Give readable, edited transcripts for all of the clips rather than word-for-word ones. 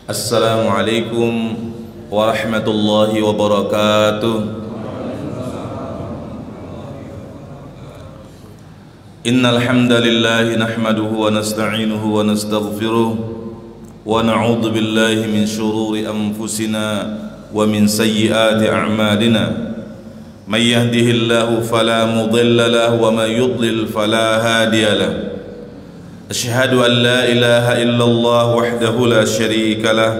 Assalamualaikum warahmatullahi wabarakatuh. Innal hamdalillah nahmaduhu wa nasta'inuhu wa nastaghfiruh wa na'udzu billahi min shururi anfusina wa min sayyiati a'malina. May yahdihillahu fala mudilla lahu wa may yudlil fala hadiya lahu. Asyhadu an la ilaha illallah wahdahu la syarika lah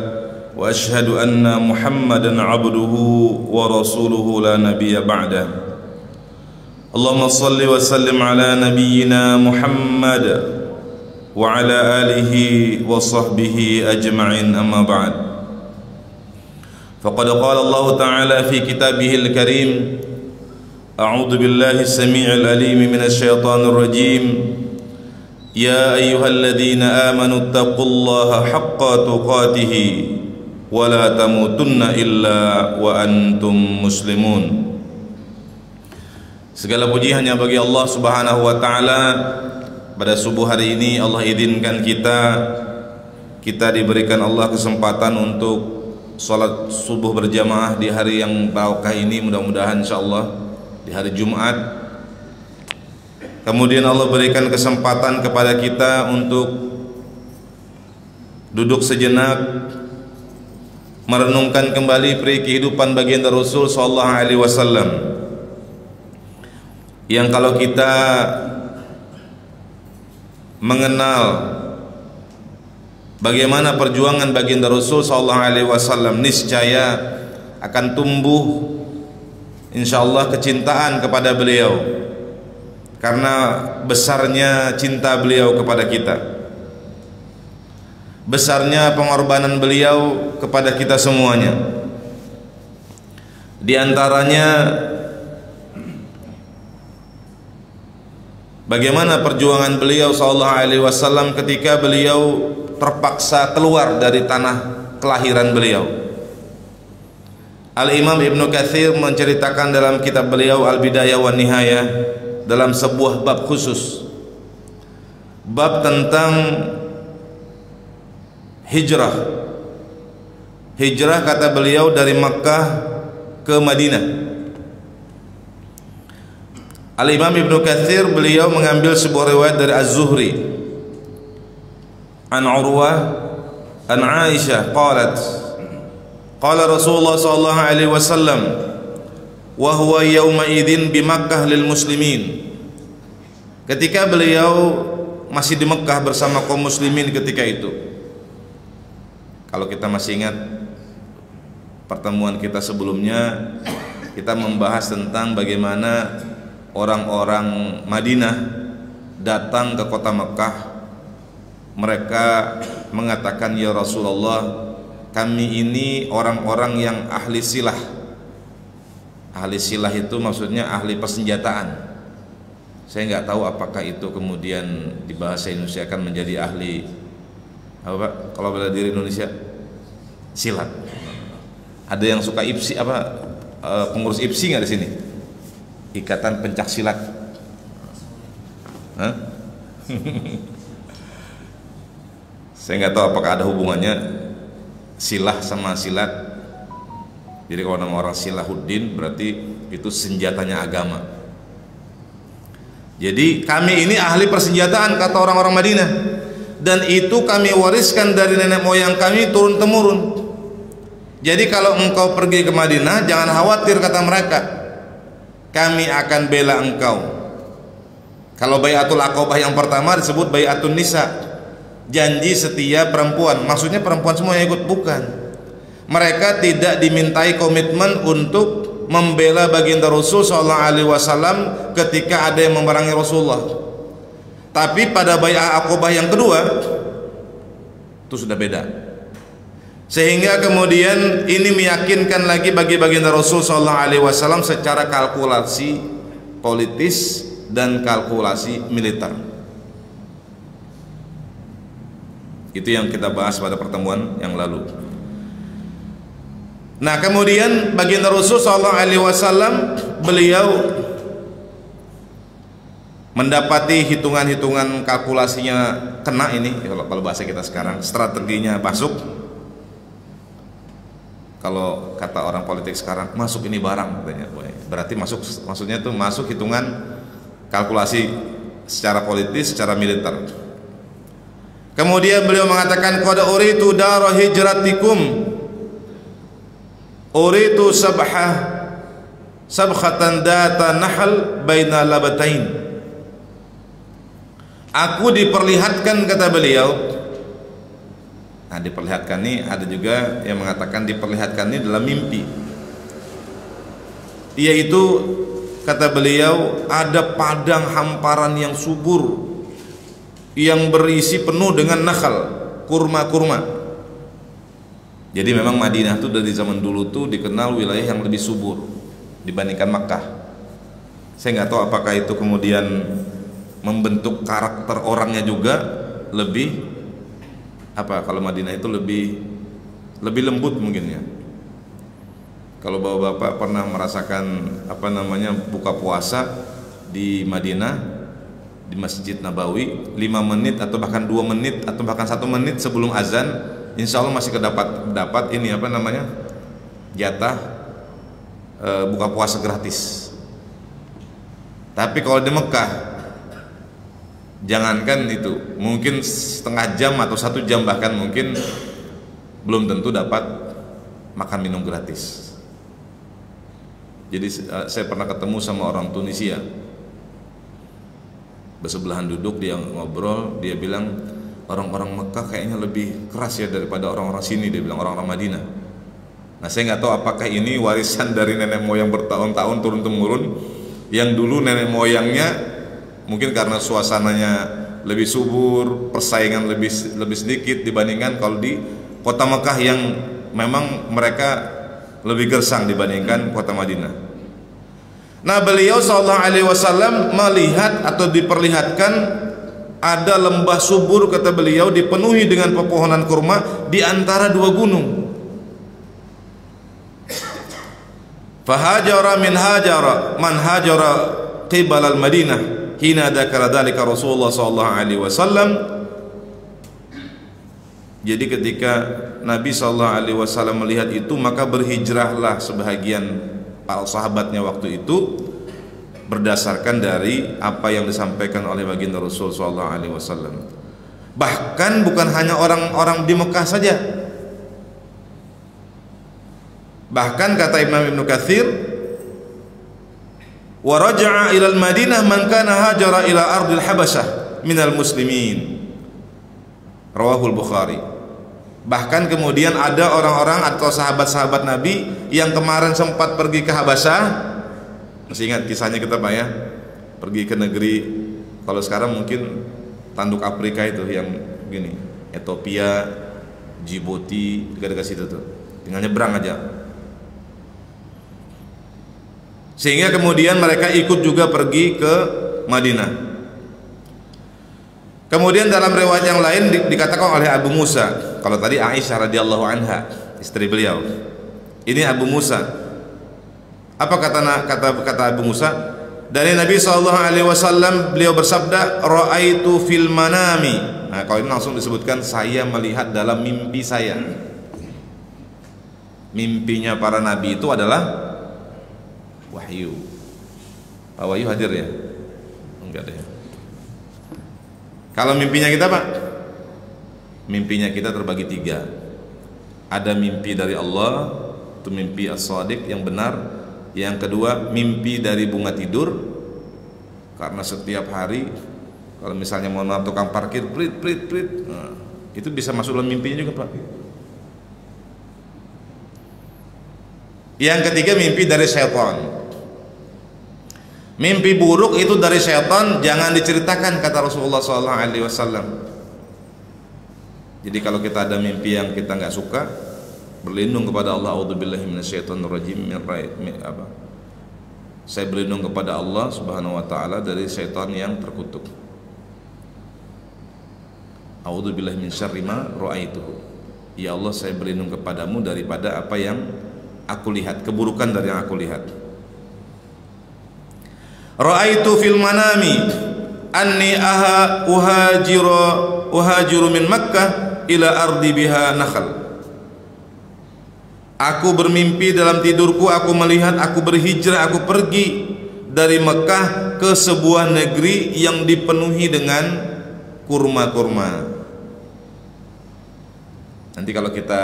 wa asyhadu anna Muhammadan abduhu wa rasuluhu la nabiyya ba'dah. Allahumma salli wa sallim ala nabiyyina Muhammad wa ala alihi wa sahbihi ajma'in, amma ba'd. Faqad qala Allah ta'ala fi kitabihil karim, a'udzu billahi as-sami'il alim minasy syaithanir rajim. Ya ayyuhalladzina amanu taqullaha haqqa tuqatih wa la tamutunna illa wa antum muslimun. Segala puji hanya bagi Allah Subhanahu wa taala. Pada subuh hari ini Allah izinkan kita diberikan Allah kesempatan untuk salat subuh berjamaah di hari yang barokah ini, mudah-mudahan insyaallah di hari Jumat. Kemudian Allah berikan kesempatan kepada kita untuk duduk sejenak merenungkan kembali peri kehidupan baginda Rasul sallallahu alaihi wasallam, yang kalau kita mengenal bagaimana perjuangan baginda Rasul sallallahu alaihi wasallam, niscaya akan tumbuh insyaallah kecintaan kepada beliau, karena besarnya cinta beliau kepada kita, besarnya pengorbanan beliau kepada kita semuanya. Di antaranya bagaimana perjuangan beliau sallallahu alaihi wasallam ketika beliau terpaksa keluar dari tanah kelahiran beliau. Al-Imam Ibnu Katsir menceritakan dalam kitab beliau Al-Bidayah wan Nihayah, dalam sebuah bab khusus, bab tentang hijrah. Hijrah kata beliau dari Makkah ke Madinah. Al-Imam Ibnu Katsir beliau mengambil sebuah riwayat dari Az-Zuhri an Urwah an Aisyah qalat qala Rasulullah sallallahu alaihi wasallam wa huwa yawma idzin bi Makkah lil muslimin. Ketika beliau masih di Mekah bersama kaum muslimin ketika itu. Kalau kita masih ingat pertemuan kita sebelumnya, kita membahas tentang bagaimana orang-orang Madinah datang ke kota Mekah. Mereka mengatakan, ya Rasulullah, kami ini orang-orang yang ahli silah. Ahli silah itu maksudnya ahli persenjataan. Saya nggak tahu apakah itu kemudian di bahasa Indonesia akan menjadi ahli apa Pak? Kalau bela diri Indonesia silat. Ada yang suka IPSI apa pengurus IPSI nggak di sini? Ikatan Pencak Silat. Hah? Saya nggak tahu apakah ada hubungannya silah sama silat. Jadi kalau nama orang Silahuddin berarti itu senjatanya agama. Jadi kami ini ahli persenjataan kata orang-orang Madinah, dan itu kami wariskan dari nenek moyang kami turun temurun. Jadi kalau engkau pergi ke Madinah jangan khawatir kata mereka, kami akan bela engkau. Kalau Bai'atul Aqabah yang pertama disebut Bai'atun Nisa, janji setia perempuan. Maksudnya perempuan semua yang ikut? Bukan. Mereka tidak dimintai komitmen untuk membela baginda Rasul sallallahu alaihi wasallam ketika ada yang memerangi Rasulullah. Tapi pada Bai'ah Aqabah yang kedua itu sudah beda. Sehingga kemudian ini meyakinkan lagi bagi baginda Rasul sallallahu alaihi wasallam secara kalkulasi politis dan kalkulasi militer. Itu yang kita bahas pada pertemuan yang lalu. Nah, kemudian baginda Rasul sallallahu alaihi wasallam beliau mendapati hitungan-hitungan kalkulasinya kena ini, kalau bahasa kita sekarang strateginya masuk. kalau kata orang politik sekarang, masuk ini barang katanya. Berarti maksudnya tuh masuk hitungan kalkulasi secara politis, secara militer. Kemudian beliau mengatakan, qad uritu dara hijratikum, uritu sabkhatan data nahal baina labatain. Aku diperlihatkan, kata beliau. Nah, diperlihatkan ini ada juga yang mengatakan diperlihatkan ini dalam mimpi, yaitu kata beliau ada padang hamparan yang subur yang berisi penuh dengan nakhal, kurma-kurma. Jadi memang Madinah itu dari zaman dulu tuh dikenal wilayah yang lebih subur dibandingkan Makkah. Saya nggak tahu apakah itu kemudian membentuk karakter orangnya juga lebih kalau Madinah itu lebih lembut mungkin ya. Kalau bapak-bapak pernah merasakan buka puasa di Madinah, di Masjid Nabawi 5 menit atau bahkan 2 menit atau bahkan 1 menit sebelum azan, insya Allah masih dapat ini jatah buka puasa gratis. Tapi kalau di Mekah, jangankan itu, mungkin setengah jam atau 1 jam bahkan mungkin belum tentu dapat makan minum gratis. Jadi saya pernah ketemu sama orang Tunisia, bersebelahan duduk, dia ngobrol, dia bilang orang-orang Mekah kayaknya lebih keras ya daripada orang-orang sini, dia bilang orang-orang Madinah. Nah, saya nggak tahu apakah ini warisan dari nenek moyang bertahun-tahun turun-temurun, yang dulu nenek moyangnya mungkin karena suasananya lebih subur, persaingan lebih sedikit dibandingkan kalau di kota Mekah yang memang mereka lebih gersang dibandingkan kota Madinah. Nah, beliau sallallahu alaihi wasallam melihat atau diperlihatkan ada lembah subur, kata beliau, dipenuhi dengan pepohonan kurma di antara 2 gunung. Fahajara man hajara qibal al-Madinah hina dzakara dzalika Rasulullah sallallahu alaihi wasallam. Jadi ketika Nabi sallallahu alaihi wasallam melihat itu, maka berhijrahlah sebahagian para sahabatnya waktu itu berdasarkan dari apa yang disampaikan oleh baginda Rasul sallallahu alaihi wasallam. Bahkan bukan hanya orang-orang di Mekah saja. Bahkan kata Imam Ibnu Katsir, wa raja'a ila al-Madinah man kana hajara ila ardil Habasyah minal muslimin. Rawahul Bukhari. Bahkan kemudian ada orang-orang atau sahabat-sahabat Nabi yang kemarin sempat pergi ke Habasyah. Masih ingat kisahnya kita Pak ya? Pergi ke negeri, kalau sekarang mungkin tanduk Afrika itu yang gini, Ethiopia, Djibouti, dekat-dekat situ tuh. Tinggal nyebrang aja. Sehingga kemudian mereka ikut juga pergi ke Madinah. Kemudian dalam riwayat yang lain dikatakan oleh Abu Musa, kalau tadi Aisyah radhiyallahu anha, istri beliau, ini Abu Musa. Apa kata Abu Musa? Dari Nabi sallallahu alaihi wasallam, beliau bersabda, ra'aitu fil manami. Nah, kalau ini langsung disebutkan, saya melihat dalam mimpi saya. Mimpinya para nabi itu adalah wahyu. Pak Wahyu hadir ya? Enggak deh. Kalau mimpinya kita Pak, mimpinya kita terbagi 3. Ada mimpi dari Allah, itu mimpi as-shadiq yang benar. Yang kedua, mimpi dari bunga tidur, karena setiap hari kalau misalnya mau tukang parkir prit, nah, itu bisa masuk dalam mimpinya juga Pak. Yang ketiga, mimpi dari syaitan. Mimpi buruk itu dari syaitan, jangan diceritakan, kata Rasulullah SAW. Jadi kalau kita ada mimpi yang kita nggak suka, berlindung kepada Allah. A'udzubillahi minasyaitonirrajim. Saya berlindung kepada Allah Subhanahu wa taala dari syaitan yang terkutuk. A'udzubillahi min syarri ma ra'aituhu. Ya Allah, saya berlindung kepadamu daripada apa yang aku lihat, keburukan dari yang aku lihat. Ra'aitu fil manami anni uhajiru min Makkah ila ardi biha nakhl. Aku bermimpi dalam tidurku, aku melihat aku berhijrah, aku pergi dari Mekah ke sebuah negeri yang dipenuhi dengan kurma-kurma. Nanti kalau kita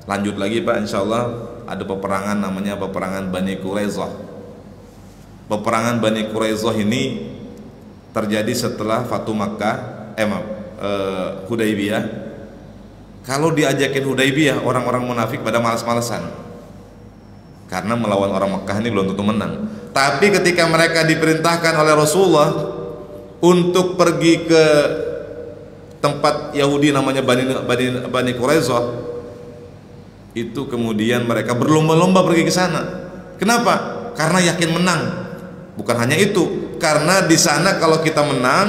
lanjut lagi Pak, insya Allah ada peperangan namanya peperangan Bani Quraisyah. Peperangan Bani Quraisyah ini terjadi setelah Fatu Makkah, Hudaybiyah. Kalau diajakin Hudaybiyah, orang-orang munafik pada malas-malasan, karena melawan orang Mekah ini belum tentu menang. Tapi ketika mereka diperintahkan oleh Rasulullah untuk pergi ke tempat Yahudi namanya Bani Quraisyah, itu kemudian mereka berlomba-lomba pergi ke sana. Kenapa? Karena yakin menang. Bukan hanya itu, karena di sana kalau kita menang,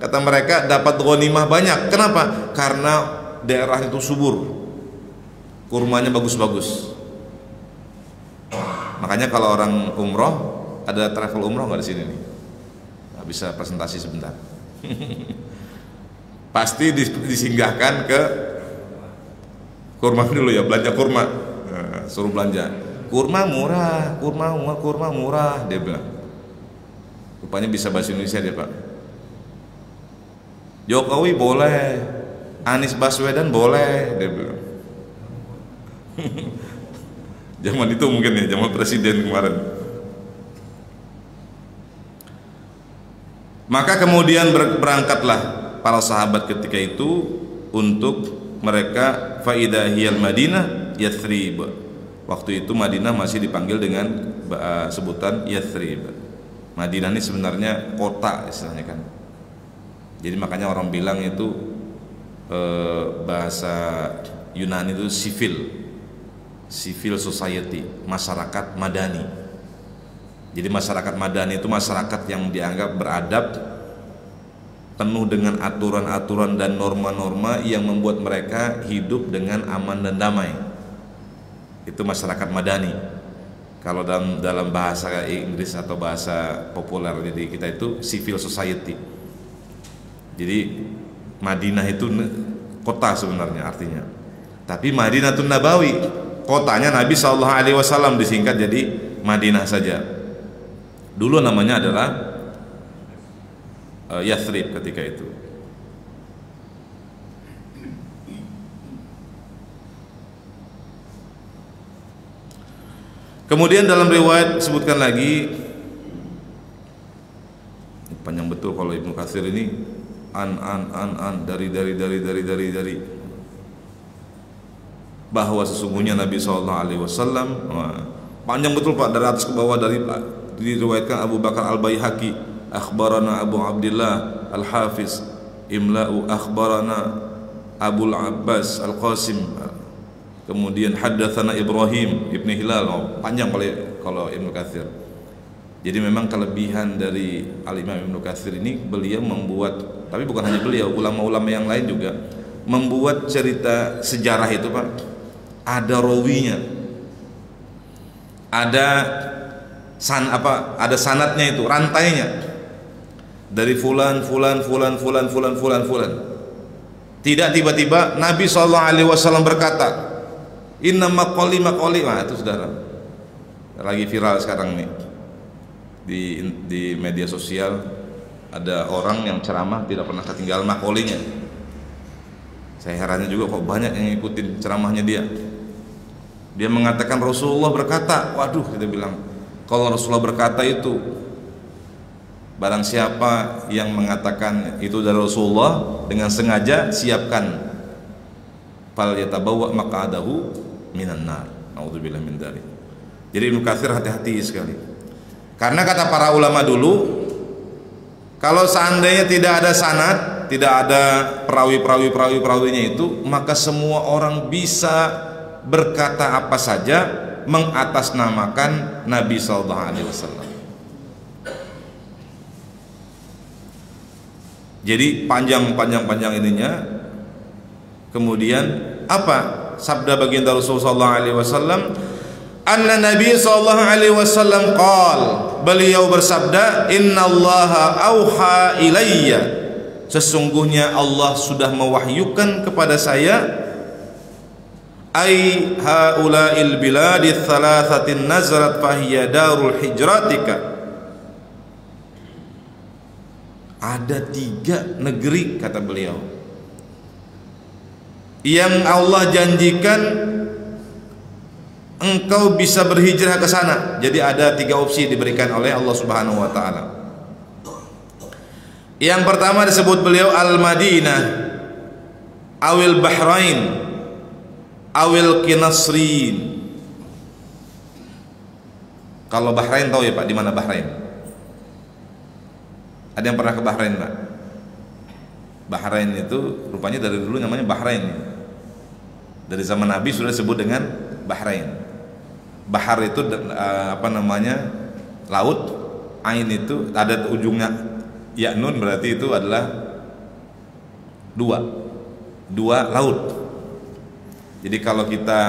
kata mereka, dapat ghanimah banyak. Kenapa? Karena daerah itu subur, kurmanya bagus-bagus. Makanya kalau orang umroh, ada travel umroh nggak di sini nih? Nggak bisa presentasi sebentar. Pasti disinggahkan ke kurma dulu ya, belanja kurma. Nah, suruh belanja kurma murah, kurma murah, dia bilang. Rupanya bisa bahasa Indonesia dia Pak. Jokowi boleh, Anies Baswedan boleh, dia bilang. Zaman itu mungkin ya, zaman presiden kemarin. Maka kemudian berangkatlah para sahabat ketika itu untuk mereka faidahiyal Madinah Yathrib. Waktu itu Madinah masih dipanggil dengan sebutan Yathrib. Madinah ini sebenarnya kota istilahnya kan. Jadi makanya orang bilang itu bahasa Yunani itu civil society, masyarakat madani. Jadi masyarakat madani itu masyarakat yang dianggap beradab, penuh dengan aturan-aturan dan norma-norma yang membuat mereka hidup dengan aman dan damai. Itu masyarakat madani. Kalau dalam bahasa Inggris atau bahasa populer jadi kita itu civil society. Jadi Madinah itu kota sebenarnya artinya. Tapi Madinatun Nabawi, kotanya Nabi SAW, disingkat jadi Madinah saja. Dulu namanya adalah Yathrib ketika itu. Kemudian dalam riwayat disebutkan lagi, panjang betul kalau Ibnu Katsir ini dari bahwa sesungguhnya Nabi SAW, panjang betul Pak, dari atas ke bawah, diriwayatkan Abu Bakar Al-Baihaqi, akhbarana Abu Abdullah Al-Hafiz Imla'u, akhbarana Abul Abbas Al-Qasim, kemudian haddatsana Ibrahim Ibn Hilal. Panjang kalau Ibnu Katsir. Jadi memang kelebihan dari Al-Imam Ibnu Katsir ini, beliau membuat, tapi bukan hanya beliau, ulama-ulama yang lain juga membuat cerita sejarah itu Pak, ada rawinya, ada sanadnya, itu rantainya dari fulan. Tidak tiba-tiba Nabi SAW berkata, inna maqali. Nah, itu saudara lagi viral sekarang nih di media sosial. Ada orang yang ceramah tidak pernah ketinggalan makolinya. Saya herannya juga kok banyak yang ngikutin ceramahnya dia. Dia mengatakan Rasulullah berkata. Waduh, kita bilang, kalau Rasulullah berkata itu, barang siapa yang mengatakan itu dari Rasulullah dengan sengaja, siapkan fal yatabawwa maq'adahu minan nar. Nauzubillah min dzalik. Jadi Ibnu Katsir hati-hati sekali. Karena kata para ulama dulu, kalau seandainya tidak ada sanad, tidak ada perawinya itu, maka semua orang bisa berkata apa saja mengatasnamakan Nabi SAW. Jadi panjang ininya. Kemudian apa sabda baginda Rasulullah SAW? Anna Nabi SAW qal, beliau bersabda, innallaha auha ilayya, sesungguhnya Allah sudah mewahyukan kepada saya, Ai haula'il biladi thalathatin nazalat fahiya darul hijratika. Ada 3 negeri, kata beliau, yang Allah janjikan engkau bisa berhijrah ke sana. Jadi ada 3 opsi diberikan oleh Allah Subhanahu wa taala. Yang pertama disebut beliau Al-Madinah, awil Bahrain, awil Qinasrin. Kalau Bahrain tahu ya Pak, di mana Bahrain? Ada yang pernah ke Bahrain, Pak? Bahrain itu rupanya dari dulu namanya Bahrain. Dari zaman Nabi sudah disebut dengan Bahrain. Bahar itu laut. Ain itu ada ujungnya ya nun, berarti itu adalah dua laut. Jadi kalau kita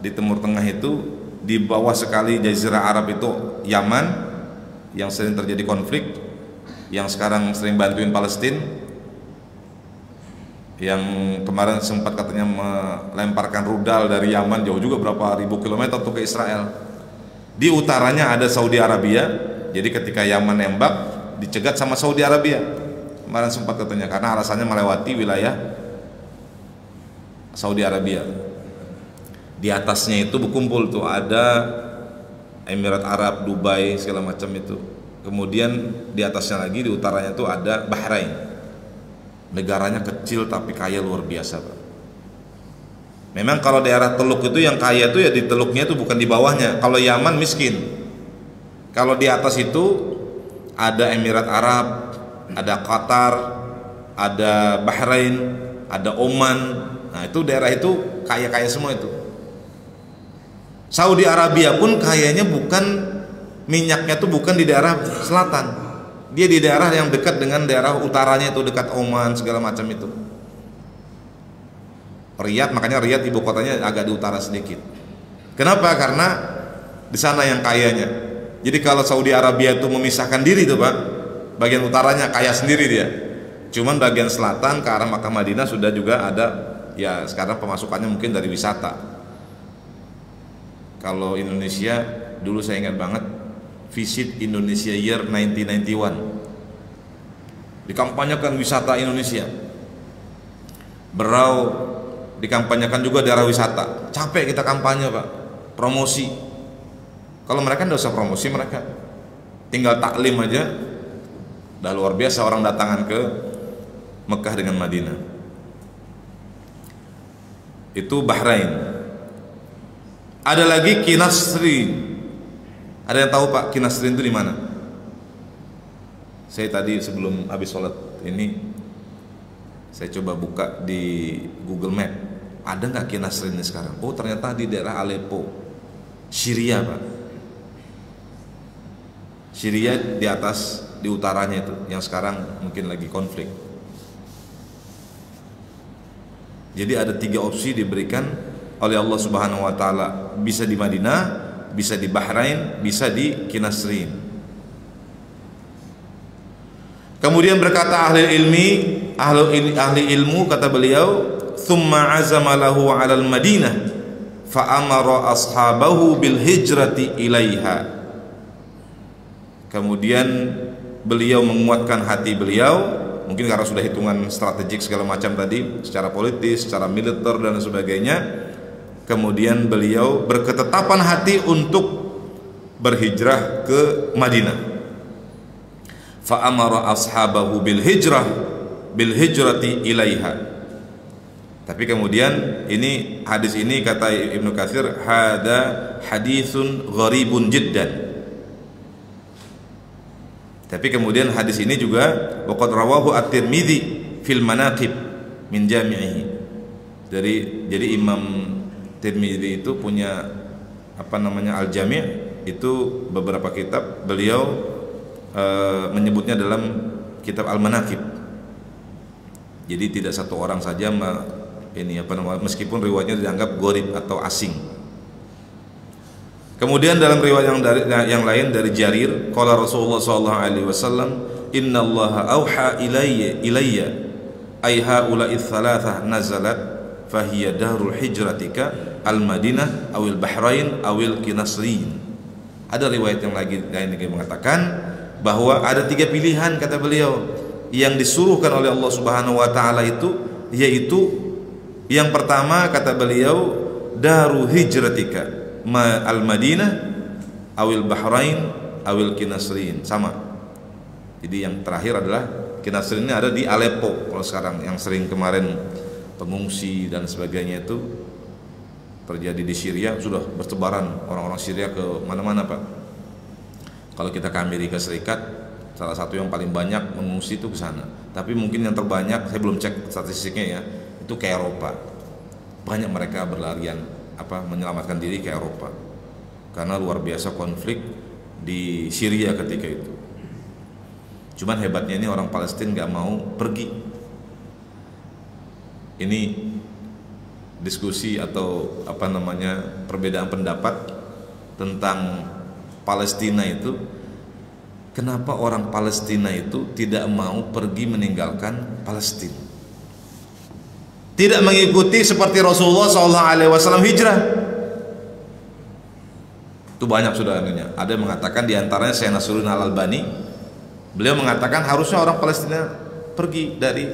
di Timur Tengah itu, di bawah sekali Jazirah Arab itu Yaman, yang sering terjadi konflik, yang sekarang sering bantuin Palestina, yang kemarin sempat katanya melemparkan rudal dari Yaman jauh juga berapa ribu kilometer tuh ke Israel. Di utaranya ada Saudi Arabia. Jadi ketika Yaman nembak, dicegat sama Saudi Arabia. Kemarin sempat katanya karena alasannya melewati wilayah Saudi Arabia. Di atasnya itu berkumpul tuh ada Emirat Arab, Dubai, segala macam itu. Kemudian di atasnya lagi, di utaranya itu ada Bahrain. Negaranya kecil tapi kaya luar biasa, Pak. Memang kalau daerah teluk itu yang kaya itu ya di teluknya itu, bukan di bawahnya. Kalau Yaman miskin. Kalau di atas itu ada Emirat Arab, ada Qatar, ada Bahrain, ada Oman. Nah, itu daerah itu kaya-kaya semua itu. Saudi Arabia pun kayanya bukan, minyaknya tuh bukan di daerah selatan, dia di daerah yang dekat dengan daerah utaranya itu, dekat Oman segala macam itu. Riyadh, makanya Riyadh ibu kotanya agak di utara sedikit. Kenapa? Karena di sana yang kayanya. Jadi kalau Saudi Arabia itu memisahkan diri tuh Pak, bagian utaranya kaya sendiri dia. Cuman bagian selatan ke arah Makkah Madinah sudah juga ada, ya sekarang pemasukannya mungkin dari wisata. Kalau Indonesia dulu saya ingat banget, Visit Indonesia Year 1991, dikampanyekan wisata Indonesia. Berau dikampanyekan juga daerah wisata. Capek kita kampanye Pak, promosi. Kalau mereka tidak usah promosi, mereka tinggal taklim aja dah luar biasa orang datangan ke Mekah dengan Madinah. Itu Bahrain. Ada lagi Qinasrin. Ada yang tahu Pak Qinasrin itu di mana? Saya tadi sebelum habis sholat ini saya coba buka di Google Map. Ada nggak Qinasrin ini sekarang? Oh ternyata di daerah Aleppo, Syria Pak. Syria di atas, di utaranya itu, yang sekarang mungkin lagi konflik. Jadi ada 3 opsi diberikan oleh Allah Subhanahu wa taala, bisa di Madinah, bisa di Bahrain, bisa di Qinasrin. Kemudian berkata ahli ilmu kata beliau, "Tsumma azama lahu 'alal Madinah fa amara ashabahu bil hijrati ilaiha." Kemudian beliau menguatkan hati beliau, mungkin karena sudah hitungan strategik segala macam tadi, secara politis, secara militer dan sebagainya. Kemudian beliau berketetapan hati untuk berhijrah ke Madinah. Fa amara ashabahu bil hijrati ilaiha. Tapi kemudian ini hadis ini kata Ibnu Katsir, hada haditsun gharibun jiddan. Tapi kemudian hadis ini juga waqad rawahu at-Tirmidzi fil manaqib min jami'ihi. Jadi Imam Tirmidzi itu punya Al-Jami', itu beberapa kitab, beliau menyebutnya dalam kitab Al-Manaqib. Jadi tidak satu orang saja meskipun riwayatnya dianggap gharib atau asing. Kemudian dalam riwayat yang lain dari Jarir, qala Rasulullah sallallahu alaihi wasallam, "Innallaha auha ilayya ay haula'i tsalatsah nazalat fahiya darul hijratika al-Madinah awil Bahrain awil Kinasrin. Ada riwayat yang lain lagi mengatakan bahwa ada 3 pilihan, kata beliau, yang disuruhkan oleh Allah Subhanahu wa taala itu, yaitu yang pertama kata beliau daru hijratika al-Madinah awil Bahrain awil Kinasrin, sama. Jadi yang terakhir adalah Kinasrin, ini ada di Aleppo kalau sekarang, yang sering kemarin pengungsi dan sebagainya itu terjadi di Syria. Sudah bertebaran orang-orang Syria ke mana-mana, Pak. Kalau kita ke Amerika Serikat, salah satu yang paling banyak mengungsi itu ke sana. Tapi mungkin yang terbanyak, saya belum cek statistiknya ya, itu ke Eropa. Banyak mereka berlarian menyelamatkan diri ke Eropa karena luar biasa konflik di Syria ketika itu. Cuman hebatnya ini orang Palestina nggak mau pergi. Ini diskusi atau perbedaan pendapat tentang Palestina itu, kenapa orang Palestina itu tidak mau pergi meninggalkan Palestina, tidak mengikuti seperti Rasulullah SAW hijrah. Itu banyak sudah anunya. Ada yang mengatakan, diantaranya Syekh Nasruddin Al-Albani, beliau mengatakan harusnya orang Palestina pergi dari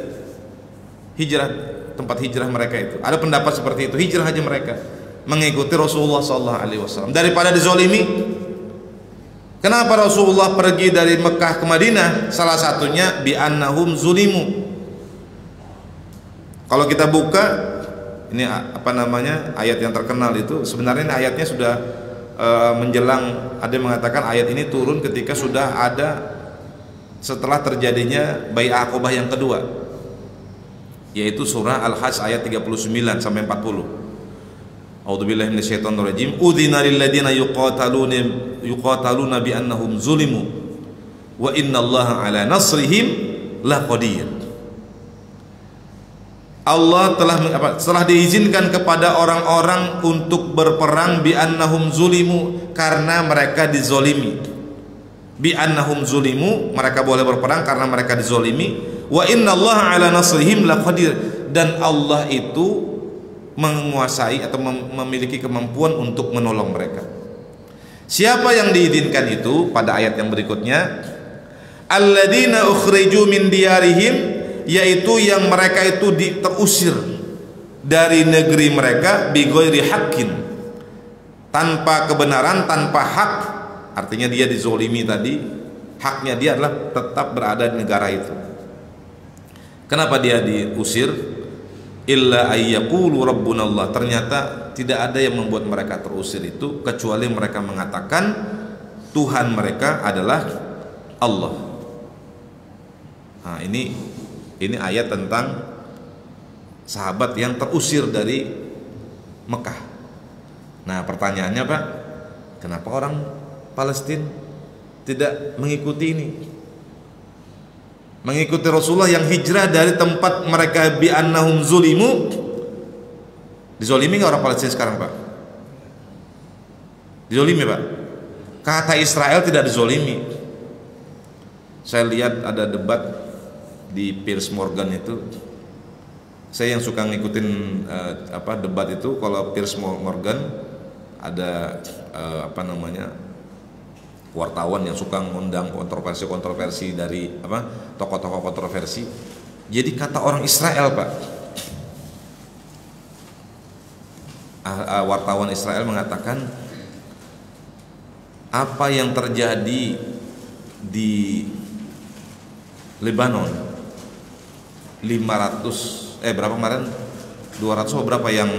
hijrah, tempat hijrah mereka itu. Ada pendapat seperti itu, hijrah aja mereka mengikuti Rasulullah SAW daripada dizolimi. Kenapa Rasulullah pergi dari Mekah ke Madinah? Salah satunya bi annahum zulimu. Kalau kita buka ini ayat yang terkenal itu, sebenarnya ini ayatnya sudah menjelang, ada yang mengatakan ayat ini turun ketika sudah ada setelah terjadinya Bai'ah Aqabah yang kedua, yaitu surah Al-Hajj ayat 39 sampai 40. A'udzubillahi minasyaitonirrajim. Udzina lil ladzina yuqataluna bi annahum zulimu wa innallaha ala nasrihim laqadir. Allah telah diizinkan kepada orang-orang untuk berperang bi annahum zulimu, karena mereka dizolimi. Bi annahum zulimu, mereka boleh berperang karena mereka dizolimi. Wa innallaha ala nasrihim laqadir, dan Allah itu menguasai atau memiliki kemampuan untuk menolong mereka. Siapa yang diizinkan itu? Pada ayat yang berikutnya, alladzina ukhriju min diyarihim, yaitu yang mereka itu terusir dari negeri mereka bighairi haqqin, tanpa kebenaran, tanpa hak. Artinya dia dizolimi tadi, haknya dia adalah tetap berada di negara itu. Kenapa dia diusir? Illa ayyaqulu rabbunallah, ternyata tidak ada yang membuat mereka terusir itu kecuali mereka mengatakan Tuhan mereka adalah Allah. Nah, ini ayat tentang sahabat yang terusir dari Mekah. Nah, pertanyaannya, Pak, kenapa orang Palestina tidak mengikuti ini? Mengikuti Rasulullah yang hijrah dari tempat mereka bi annahum zulimu. Dizolimi nggak orang Palestina sekarang, Pak? Dizolimi, Pak? Kata Israel tidak dizolimi. Saya lihat ada debat di Piers Morgan itu. Saya yang suka ngikutin debat itu, kalau Piers Morgan ada wartawan yang suka mengundang kontroversi dari tokoh-tokoh kontroversi. Jadi kata orang Israel, Pak, wartawan Israel mengatakan apa yang terjadi di Lebanon, 500 berapa kemarin, 200 atau berapa yang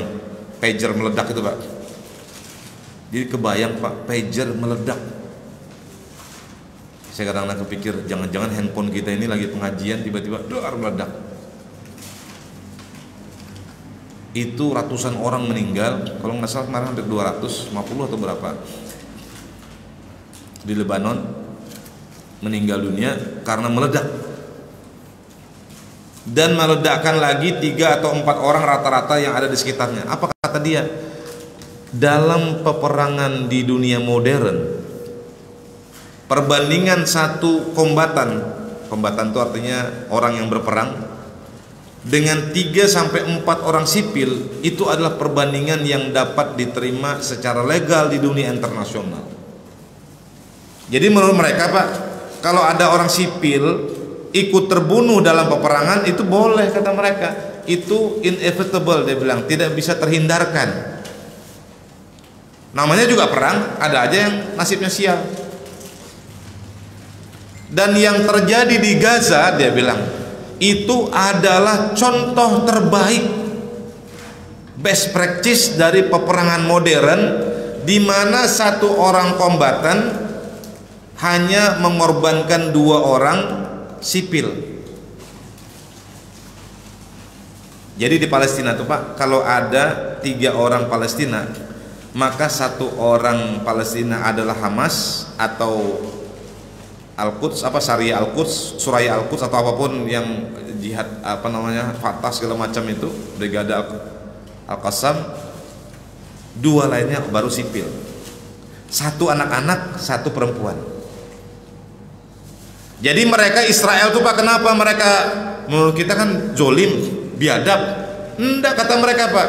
pager meledak itu, Pak. Jadi kebayang, Pak, pager meledak. Saya kadang-kadang kepikir, jangan-jangan handphone kita ini lagi pengajian tiba-tiba dar meledak. Itu ratusan orang meninggal, kalau nggak salah kemarin hampir 250 atau berapa di Lebanon meninggal dunia karena meledak. Dan meledakkan lagi 3 atau 4 orang rata-rata yang ada di sekitarnya. Apa kata dia? Dalam peperangan di dunia modern, perbandingan satu kombatan itu artinya orang yang berperang, dengan 3-4 orang sipil itu adalah perbandingan yang dapat diterima secara legal di dunia internasional. Jadi menurut mereka Pak, kalau ada orang sipil ikut terbunuh dalam peperangan itu boleh, kata mereka. Itu inevitable, dia bilang, tidak bisa terhindarkan. Namanya juga perang, ada aja yang nasibnya sial. Dan yang terjadi di Gaza, dia bilang, itu adalah contoh terbaik, best practice dari peperangan modern, di mana satu orang kombatan hanya mengorbankan 2 orang sipil. Jadi di Palestina tuh Pak, kalau ada 3 orang Palestina, maka 1 orang Palestina adalah Hamas atau Al-Quds, Syariah Al-Quds, Suraya Al-Quds, atau apapun yang jihad Fatah segala macam itu, Brigade Al-Qassam. 2 lainnya baru sipil. 1 anak-anak, 1 perempuan. Jadi mereka Israel tuh Pak, kenapa mereka menurut kita kan zolim, biadab? Enggak, kata mereka Pak,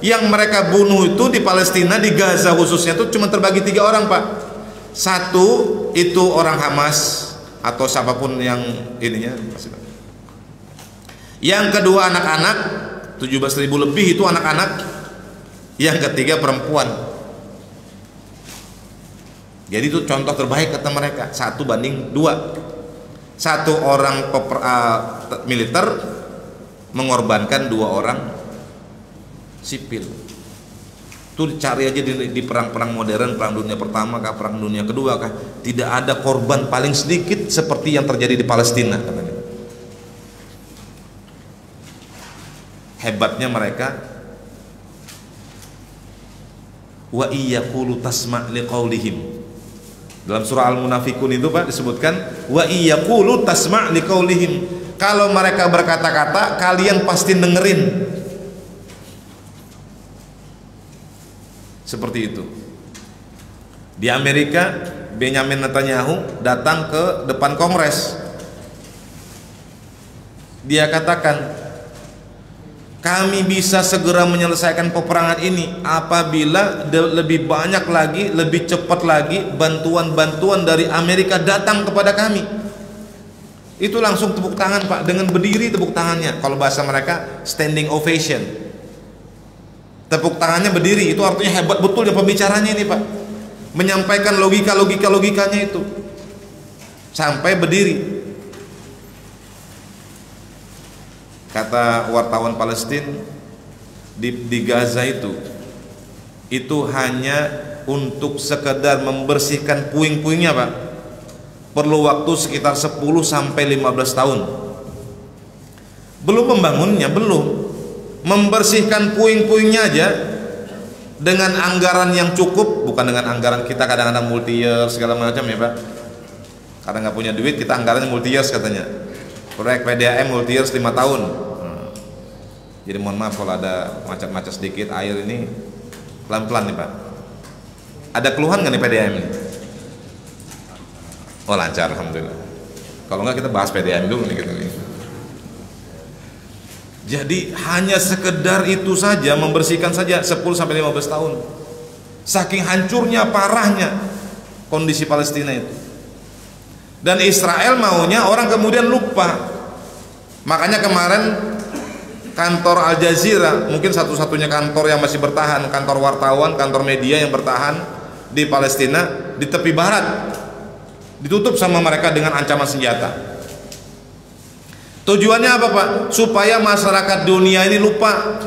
yang mereka bunuh itu di Palestina, di Gaza khususnya tuh cuma terbagi 3 orang Pak. 1 itu orang Hamas atau siapapun yang ininya. Yang kedua anak-anak, 17.000 lebih itu anak-anak. Yang ketiga perempuan. Jadi itu contoh terbaik kata mereka, 1:2. 1 orang militer mengorbankan 2 orang sipil. Itu dicari aja di perang-perang modern, perang dunia pertama kah, perang dunia kedua kah, tidak ada korban paling sedikit seperti yang terjadi di Palestina katanya. Hebatnya mereka. Wa iyyaqulu tasma' liqaulihim. Dalam surah Al-Munafikun itu Pak disebutkan wa iyyaqulu tasma' liqaulihim. Kalau mereka berkata-kata, kalian pasti dengerin. Seperti itu. Di Amerika, Benjamin Netanyahu datang ke depan Kongres. Dia katakan, kami bisa segera menyelesaikan peperangan ini apabila lebih banyak lagi, lebih cepat lagi bantuan-bantuan dari Amerika datang kepada kami. Itu langsung tepuk tangan Pak, dengan berdiri tepuk tangannya. Kalau bahasa mereka standing ovation. Tepuk tangannya berdiri, itu artinya hebat betul ya pembicaranya ini Pak, menyampaikan logikanya itu sampai berdiri. Kata wartawan Palestina, di Gaza itu hanya untuk sekedar membersihkan puing-puingnya Pak, perlu waktu sekitar 10-15 tahun. Belum membangunnya, belum. Membersihkan puing-puingnya aja dengan anggaran yang cukup, bukan dengan anggaran kita kadang-kadang multi year segala macam ya Pak. Karena nggak punya duit, kita anggarannya multi years katanya. Proyek PDAM multi years 5 tahun. Jadi mohon maaf kalau ada macet-macet sedikit, air ini pelan-pelan nih Pak. Ada keluhan nggak nih PDAM ini? Oh lancar, alhamdulillah. Kalau nggak kita bahas PDAM dulu nih kita nih. Jadi hanya sekedar itu saja, membersihkan saja 10-15 tahun. Saking hancurnya, parahnya kondisi Palestina itu. Dan Israel maunya orang kemudian lupa. Makanya kemarin kantor Al Jazeera, mungkin satu-satunya kantor yang masih bertahan, kantor wartawan, kantor media yang bertahan di Palestina, di tepi barat, ditutup sama mereka dengan ancaman senjata. Tujuannya apa Pak? Supaya masyarakat dunia ini lupa.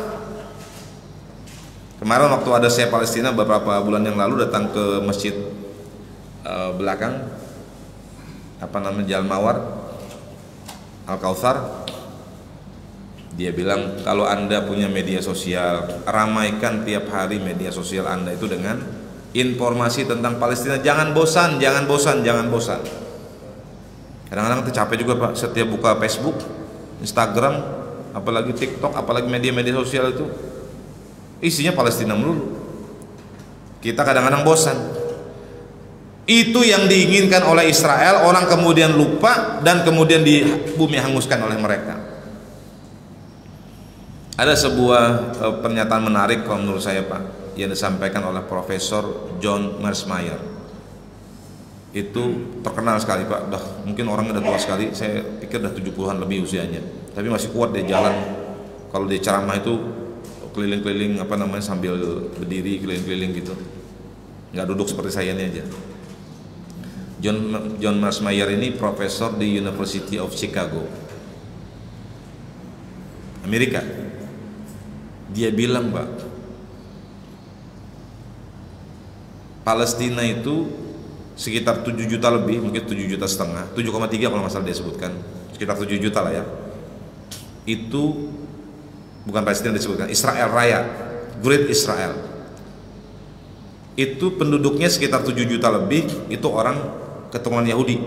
Kemarin waktu ada saya Palestina beberapa bulan yang lalu datang ke masjid belakang Jalan Mawar Al-Kautsar. Dia bilang kalau Anda punya media sosial, ramaikan tiap hari media sosial Anda itu dengan informasi tentang Palestina. Jangan bosan, jangan bosan, jangan bosan. Kadang-kadang kita capek juga Pak, setiap buka Facebook, Instagram, apalagi TikTok, apalagi media-media sosial itu isinya Palestina melulu. Kita kadang-kadang bosan. Itu yang diinginkan oleh Israel, orang kemudian lupa dan kemudian di bumi hanguskan oleh mereka. Ada sebuah pernyataan menarik kalau menurut saya Pak, yang disampaikan oleh Profesor John Mearsheimer. Itu terkenal sekali Pak, mungkin orangnya udah tua sekali, saya pikir udah 70-an lebih usianya, tapi masih kuat dia jalan. Kalau dia ceramah itu keliling-keliling sambil berdiri keliling-keliling gitu, nggak duduk seperti saya ini aja. John Mearsheimer ini profesor di University of Chicago, Amerika. Dia bilang Pak, Palestina itu sekitar 7 juta lebih, mungkin 7,5 juta, 7,3 kalau nggak salah dia sebutkan, sekitar 7 juta lah ya. Itu bukan Palestina disebutkan, Israel Raya, Great Israel. Itu penduduknya sekitar 7 juta lebih, itu orang keturunan Yahudi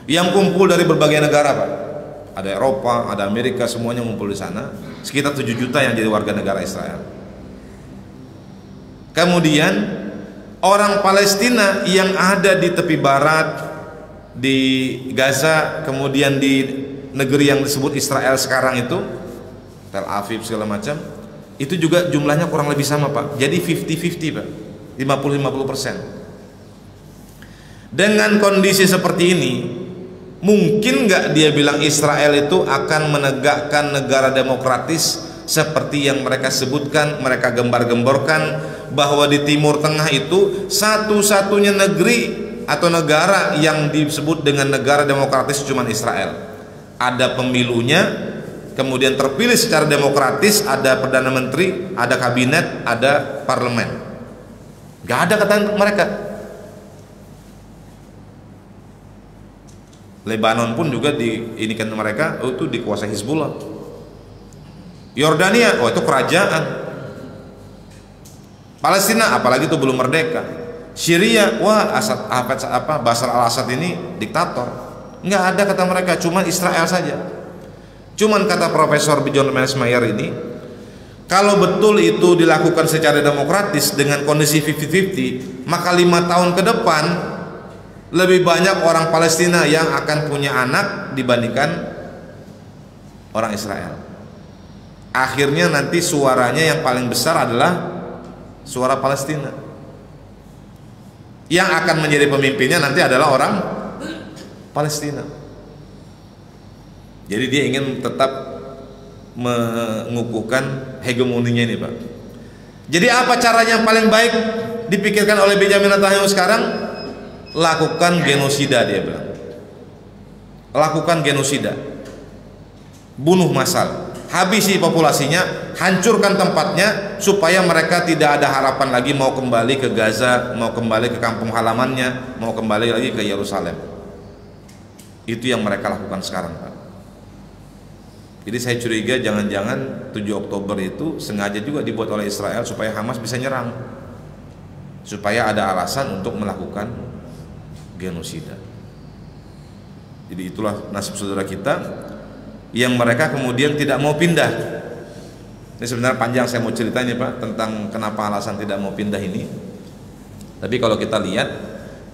yang kumpul dari berbagai negara Pak. Ada Eropa, ada Amerika, semuanya ngumpul di sana. Sekitar 7 juta yang jadi warga negara Israel. Kemudian orang Palestina yang ada di tepi barat, di Gaza, kemudian di negeri yang disebut Israel sekarang itu, Tel Aviv segala macam, itu juga jumlahnya kurang lebih sama Pak. Jadi 50-50 Pak, 50-50%. Dengan kondisi seperti ini, mungkin nggak dia bilang Israel itu akan menegakkan negara demokratis seperti yang mereka sebutkan, mereka gembar-gemborkan, bahwa di Timur Tengah itu satu-satunya negeri atau negara yang disebut dengan negara demokratis cuma Israel. Ada pemilunya, kemudian terpilih secara demokratis, ada perdana menteri, ada kabinet, ada parlemen. Nggak ada kata mereka. Lebanon pun juga diinikan mereka, itu dikuasai Hizbullah. Yordania, itu kerajaan. Palestina, apalagi itu belum merdeka. Syria, Bashar al-Assad ini diktator. Nggak ada kata mereka, cuma Israel saja. Cuman kata Profesor John Mearsheimer ini, kalau betul itu dilakukan secara demokratis dengan kondisi 50-50, maka 5 tahun ke depan lebih banyak orang Palestina yang akan punya anak dibandingkan orang Israel. Akhirnya nanti suaranya yang paling besar adalah suara Palestina. Yang akan menjadi pemimpinnya nanti adalah orang Palestina. Jadi dia ingin tetap mengukuhkan hegemoninya ini Pak. Jadi apa caranya yang paling baik dipikirkan oleh Benjamin Netanyahu sekarang? Lakukan genosida, dia bilang. Lakukan genosida, bunuh massal, habisi populasinya, hancurkan tempatnya supaya mereka tidak ada harapan lagi mau kembali ke Gaza, mau kembali ke kampung halamannya, mau kembali lagi ke Yerusalem. Itu yang mereka lakukan sekarang Pak. Jadi saya curiga jangan-jangan 7 Oktober itu sengaja juga dibuat oleh Israel supaya Hamas bisa nyerang, supaya ada alasan untuk melakukan genosida. Jadi itulah nasib saudara kita yang mereka kemudian tidak mau pindah. Ini sebenarnya panjang saya mau ceritanya Pak tentang kenapa alasan tidak mau pindah ini. Tapi kalau kita lihat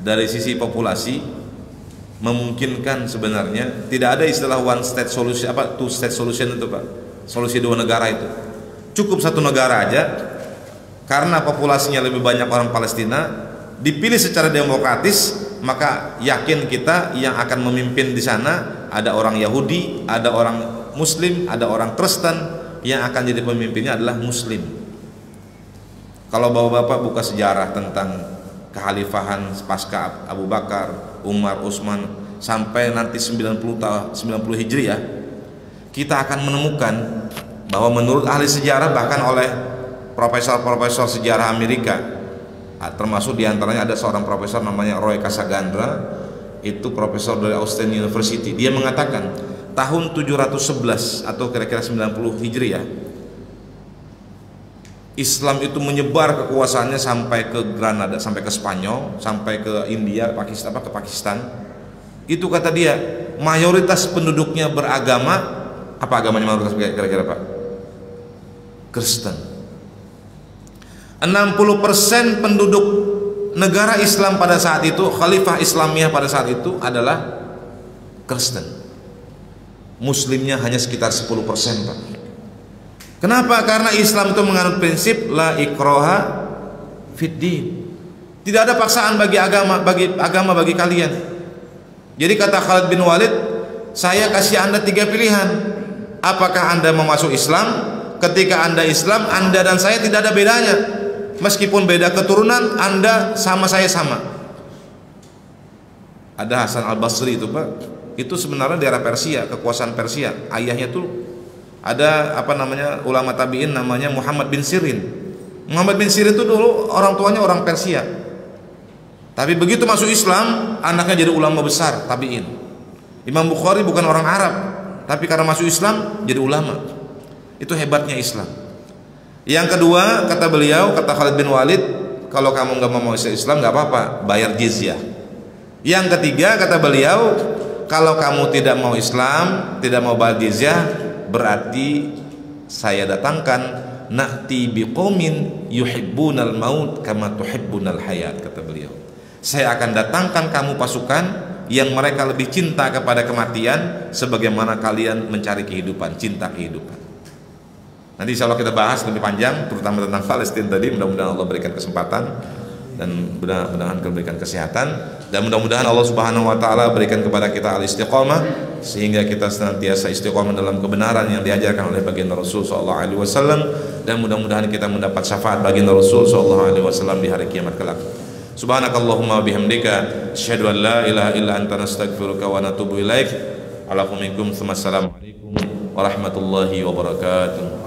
dari sisi populasi, memungkinkan sebenarnya tidak ada istilah one state solution, two state solution itu Pak, solusi 2 negara itu. Cukup 1 negara aja, karena populasinya lebih banyak orang Palestina, dipilih secara demokratis, maka yakin kita yang akan memimpin di sana ada orang Yahudi, ada orang Muslim, ada orang Kristen, yang akan jadi pemimpinnya adalah Muslim. Kalau bapak-bapak buka sejarah tentang kekhalifahan pasca Abu Bakar, Umar, Utsman sampai nanti 90 Hijriah, kita akan menemukan bahwa menurut ahli sejarah, bahkan oleh profesor-profesor sejarah Amerika, termasuk diantaranya ada seorang profesor namanya Roy Casagandra, itu profesor dari Austin University. Dia mengatakan tahun 711 atau kira-kira 90 Hijriah, Islam itu menyebar kekuasaannya sampai ke Granada, sampai ke Spanyol, sampai ke India, Pakistan, ke Pakistan. Itu kata dia, mayoritas penduduknya beragama, apa agamanya mayoritas kira-kira Pak? Kristen. 60% penduduk negara Islam pada saat itu, khalifah Islamiyah pada saat itu adalah Kristen. Muslimnya hanya sekitar 10% Pak. Kenapa? Karena Islam itu menganut prinsip la ikraha fid din. Tidak ada paksaan bagi agama bagi kalian. Jadi kata Khalid bin Walid, saya kasih Anda 3 pilihan. Apakah Anda mau masuk Islam? Ketika Anda Islam, Anda dan saya tidak ada bedanya. Meskipun beda keturunan, Anda sama saya sama. Ada Hasan al-Basri itu, Pak. Itu sebenarnya daerah Persia, kekuasaan Persia. Ayahnya tuh ada ulama tabi'in namanya Muhammad bin Sirin. Muhammad bin Sirin itu dulu orang tuanya orang Persia. Tapi begitu masuk Islam, anaknya jadi ulama besar tabi'in. Imam Bukhari bukan orang Arab, tapi karena masuk Islam jadi ulama. Itu hebatnya Islam. Yang kedua, kata beliau, kata Khalid bin Walid, kalau kamu nggak mau masuk Islam nggak apa-apa, bayar jizyah. Yang ketiga, kata beliau, kalau kamu tidak mau Islam, tidak mau bayar jizyah, berarti saya datangkan na'ti biqaumin yuhibbunal maut kama tuhibbunal hayat, kata beliau. Saya akan datangkan kamu pasukan yang mereka lebih cinta kepada kematian sebagaimana kalian mencari kehidupan, cinta kehidupan. Nanti insya Allah kita bahas lebih panjang, terutama tentang Palestina tadi. Mudah-mudahan Allah berikan kesempatan dan mudah-mudahan berikan kesehatan, dan mudah-mudahan Allah Subhanahu wa taala berikan kepada kita al-istiqamah sehingga kita senantiasa istiqamah dalam kebenaran yang diajarkan oleh baginda Rasul sallallahu alaihi wasallam, dan mudah-mudahan kita mendapat syafaat baginda Rasul sallallahu alaihi wasallam di hari kiamat kelak. Subhanakallahumma bihamdika asyhadu an la ilaha illa anta nastaghfiruka wa natubu ilaik. Alaikum assalamualaikum warahmatullahi wabarakatuh.